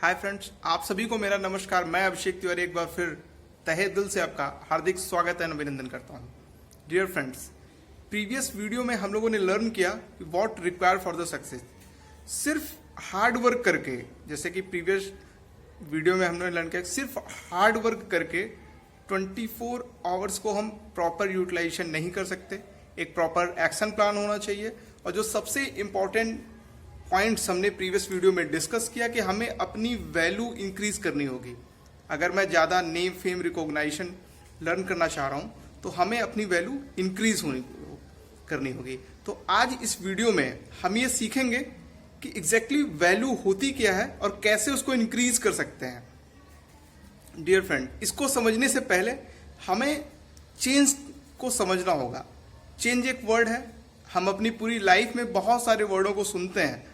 Hi friends, आप सभी को मेरा नमस्कार। मैं अभिषेक तिवारी एक बार फिर तहे दिल से आपका हार्दिक स्वागत एवं अभिनंदन करता हूं। डियर फ्रेंड्स, प्रीवियस वीडियो में हम लोगों ने लर्न किया कि what require for the success. सिर्फ हार्ड वर्क करके, जैसे कि प्रीवियस वीडियो में हमने लर्न किया, सिर्फ हार्ड वर्क करके 24 आवर्स को हम प्रॉपर यूटिलाइजेशन नहीं कर सकते। एक प्रॉपर एक्शन प्लान होना चाहिए। और जो सबसे इम्पॉर्टेंट पॉइंट्स हमने प्रीवियस वीडियो में डिस्कस किया कि हमें अपनी वैल्यू इंक्रीज करनी होगी। अगर मैं ज़्यादा नेम फेम रिकॉग्नाइजेशन लर्न करना चाह रहा हूँ तो हमें अपनी वैल्यू इंक्रीज करनी होगी। तो आज इस वीडियो में हम ये सीखेंगे कि एग्जैक्टली वैल्यू होती क्या है और कैसे उसको इंक्रीज कर सकते हैं। डियर फ्रेंड, इसको समझने से पहले हमें चेंज को समझना होगा। चेंज एक वर्ड है। हम अपनी पूरी लाइफ में बहुत सारे वर्डों को सुनते हैं,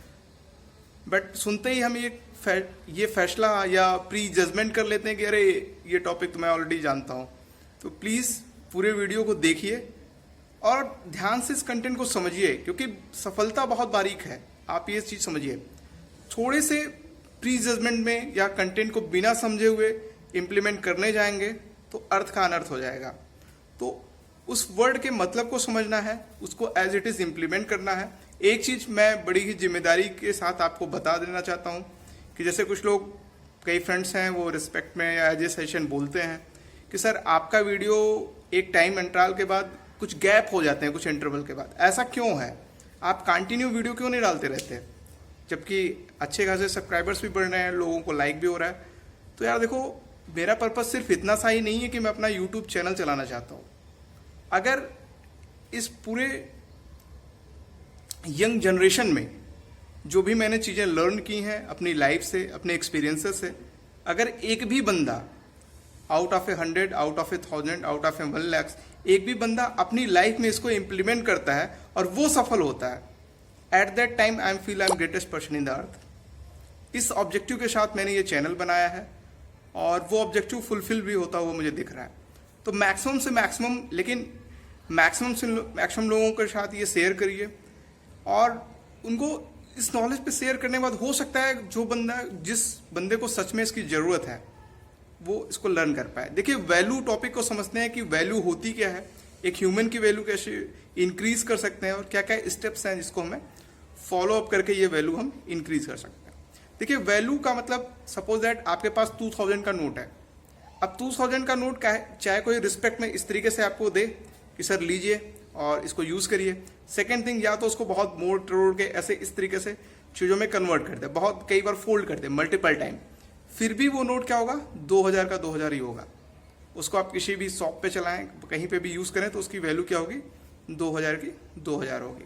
बट सुनते ही हम ये फैसला या प्री जजमेंट कर लेते हैं कि अरे ये टॉपिक तो मैं ऑलरेडी जानता हूँ। तो प्लीज़ पूरे वीडियो को देखिए और ध्यान से इस कंटेंट को समझिए, क्योंकि सफलता बहुत बारीक है। आप ये चीज़ समझिए। थोड़े से प्री जजमेंट में या कंटेंट को बिना समझे हुए इम्प्लीमेंट करने जाएंगे तो अर्थ का अनर्थ हो जाएगा। तो उस वर्ड के मतलब को समझना है, उसको एज इट इज़ इम्प्लीमेंट करना है। एक चीज़ मैं बड़ी ही जिम्मेदारी के साथ आपको बता देना चाहता हूँ कि जैसे कुछ लोग, कई फ्रेंड्स हैं, वो रिस्पेक्ट में या एज ए सेशन बोलते हैं कि सर आपका वीडियो एक टाइम अंतराल के बाद कुछ गैप हो जाते हैं, कुछ इंटरवल के बाद। ऐसा क्यों है? आप कंटिन्यू वीडियो क्यों नहीं डालते रहते, जबकि अच्छे खासे सब्सक्राइबर्स भी बढ़ रहे हैं, लोगों को लाइक भी हो रहा है। तो यार देखो, मेरा पर्पज़ सिर्फ इतना सा ही नहीं है कि मैं अपना यूट्यूब चैनल चलाना चाहता हूँ। अगर इस पूरे यंग जनरेशन में जो भी मैंने चीज़ें लर्न की हैं अपनी लाइफ से, अपने एक्सपीरियंसेस से, अगर एक भी बंदा out of 100, out of 1000, out of 1 lakh, एक भी बंदा अपनी लाइफ में इसको इम्प्लीमेंट करता है और वो सफल होता है, at that time I feel I am greatest person in the earth. इस ऑब्जेक्टिव के साथ मैंने ये चैनल बनाया है और वो ऑब्जेक्टिव फुलफिल भी होता हुआ मुझे दिख रहा है। तो मैक्सिमम से मैक्सिमम, लेकिन मैक्सिमम से मैक्सिमम लोगों के साथ ये शेयर करिए और उनको इस नॉलेज पे शेयर करने के बाद हो सकता है जिस बंदे को सच में इसकी ज़रूरत है वो इसको लर्न कर पाए। देखिए, वैल्यू टॉपिक को समझते हैं कि वैल्यू होती क्या है, एक ह्यूमन की वैल्यू कैसे इंक्रीज कर सकते हैं और क्या क्या स्टेप्स हैं जिसको हमें फॉलो अप करके ये वैल्यू हम इंक्रीज कर सकते हैं। देखिए, वैल्यू का मतलब, सपोज दैट आपके पास 2000 का नोट है। अब 2000 का नोट का है, चाहे कोई रिस्पेक्ट में इस तरीके से आपको दे कि सर लीजिए और इसको यूज़ करिए। सेकेंड थिंग, या तो उसको बहुत मोड़ तोड़ के ऐसे इस तरीके से चीज़ों में कन्वर्ट कर दे, बहुत कई बार फोल्ड कर दे मल्टीपल टाइम, फिर भी वो नोट क्या होगा, 2000 का 2000 ही होगा। उसको आप किसी भी शॉप पे चलाएं, कहीं पे भी यूज़ करें तो उसकी वैल्यू क्या होगी, 2000 की 2000 होगी।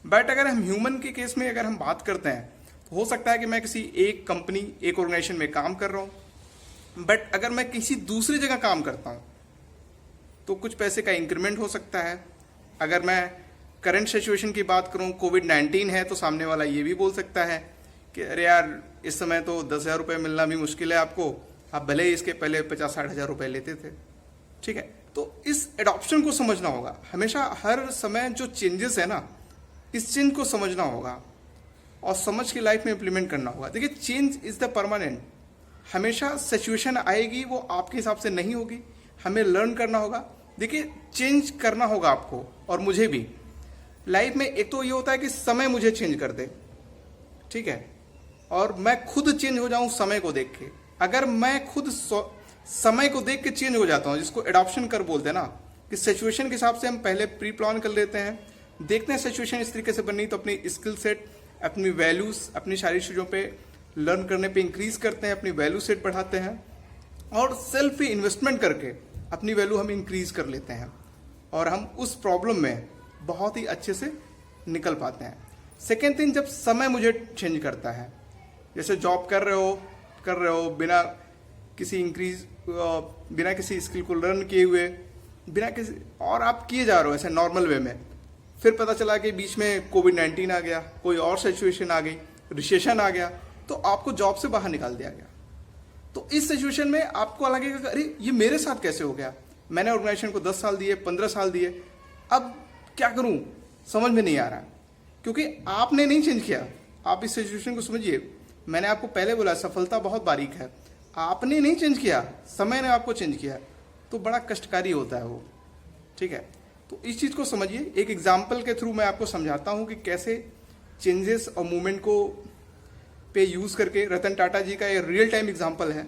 बट अगर हम ह्यूमन के केस में अगर हम बात करते हैं तो हो सकता है कि मैं किसी एक कंपनी, एक ऑर्गेनाइजेशन में काम कर रहा हूँ, बट अगर मैं किसी दूसरी जगह काम करता हूँ तो कुछ पैसे का इंक्रीमेंट हो सकता है। अगर मैं करंट सिचुएशन की बात करूं, कोविड-19 है, तो सामने वाला ये भी बोल सकता है कि अरे यार, इस समय तो 10,000 रुपये मिलना भी मुश्किल है आपको, आप भले ही इसके पहले 50-60 हज़ार रुपये लेते थे। ठीक है, तो इस एडॉप्शन को समझना होगा। हमेशा हर समय जो चेंजेस है ना, इस चेंज को समझना होगा और समझ के लाइफ में इम्प्लीमेंट करना होगा। देखिए, चेंज इज़ द परमानेंट। हमेशा सिचुएशन आएगी, वो आपके हिसाब से नहीं होगी, हमें लर्न करना होगा। देखिए, चेंज करना होगा आपको और मुझे भी लाइफ में। एक तो ये होता है कि समय मुझे चेंज कर दे, ठीक है, और मैं खुद चेंज हो जाऊं समय को देख के। अगर मैं खुद समय को देख के चेंज हो जाता हूं, जिसको एडॉप्शन कर बोलते हैं ना, कि सिचुएशन के हिसाब से हम पहले प्री प्लान कर लेते हैं, देखते हैं सिचुएशन इस तरीके से बननी, तो अपनी स्किल सेट, अपनी वैल्यूज, अपनी सारी चीज़ों पे लर्न करने पे इंक्रीज करते हैं, अपनी वैल्यू सेट बढ़ाते हैं और सेल्फ इन्वेस्टमेंट करके अपनी वैल्यू हम इंक्रीज कर लेते हैं और हम उस प्रॉब्लम में बहुत ही अच्छे से निकल पाते हैं। सेकेंड थिंग, जब समय मुझे चेंज करता है, जैसे जॉब कर रहे हो बिना किसी बिना किसी स्किल को लर्न किए हुए, बिना किसी, और आप किए जा रहे हो ऐसे नॉर्मल वे में, फिर पता चला कि बीच में कोविड-19 आ गया, कोई और सिचुएशन आ गई, रिसेशन आ गया, तो आपको जॉब से बाहर निकाल दिया गया। तो इस सिचुएशन में आपको लगेगा कि अरे ये मेरे साथ कैसे हो गया, मैंने ऑर्गेनाइजेशन को 10 साल दिए, 15 साल दिए, अब क्या करूं, समझ में नहीं आ रहा, क्योंकि आपने नहीं चेंज किया। आप इस सिचुएशन को समझिए, मैंने आपको पहले बोला सफलता बहुत बारीक है, आपने नहीं चेंज किया, समय ने आपको चेंज किया, तो बड़ा कष्टकारी होता है वो। ठीक है, तो इस चीज़ को समझिए। एक एग्जाम्पल के थ्रू मैं आपको समझाता हूँ कि कैसे चेंजेस और मूवमेंट को पे यूज़ करके, रतन टाटा जी का ये रियल टाइम एग्जाम्पल है।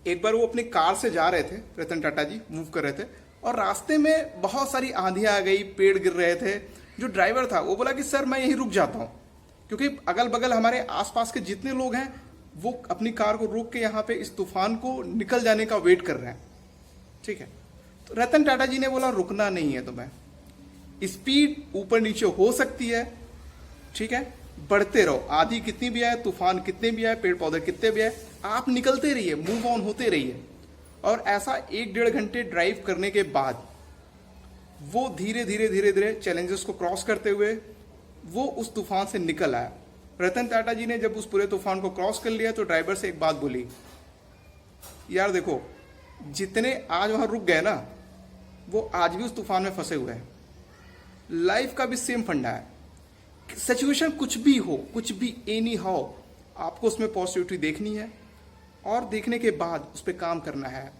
एक बार वो अपनी कार से जा रहे थे, रतन टाटा जी मूव कर रहे थे, और रास्ते में बहुत सारी आंधियां आ गई, पेड़ गिर रहे थे। जो ड्राइवर था वो बोला कि सर मैं यहीं रुक जाता हूँ, क्योंकि अगल बगल हमारे आसपास के जितने लोग हैं वो अपनी कार को रोक के यहाँ पे इस तूफान को निकल जाने का वेट कर रहे हैं। ठीक है, तो रतन टाटा जी ने बोला रुकना नहीं है तुम्हें, स्पीड ऊपर नीचे हो सकती है, ठीक है, बढ़ते रहो, आधी कितनी भी आए, तूफान कितने भी आए, पेड़ पौधे कितने भी आए, आप निकलते रहिए, मूव ऑन होते रहिए। और ऐसा 1-1.5 घंटे ड्राइव करने के बाद वो धीरे धीरे चैलेंजेस को क्रॉस करते हुए वो उस तूफान से निकल आया। रतन टाटा जी ने जब उस पूरे तूफान को क्रॉस कर लिया तो ड्राइवर से एक बात बोली, यार देखो जितने आज वहां रुक गए ना वो आज भी उस तूफान में फंसे हुए हैं। लाइफ का भी सेम फंडा है, सिचुएशन कुछ भी हो, कुछ भी एनी हाउ, आपको उसमें पॉजिटिविटी देखनी है और देखने के बाद उस पर काम करना है।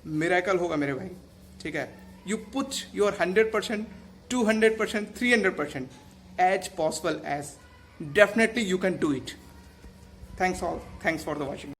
मिरेकल होगा मेरे भाई। ठीक है, you put your 100%, 200%, 300% as possible as, definitely you can do it. Thanks all, thanks for the watching.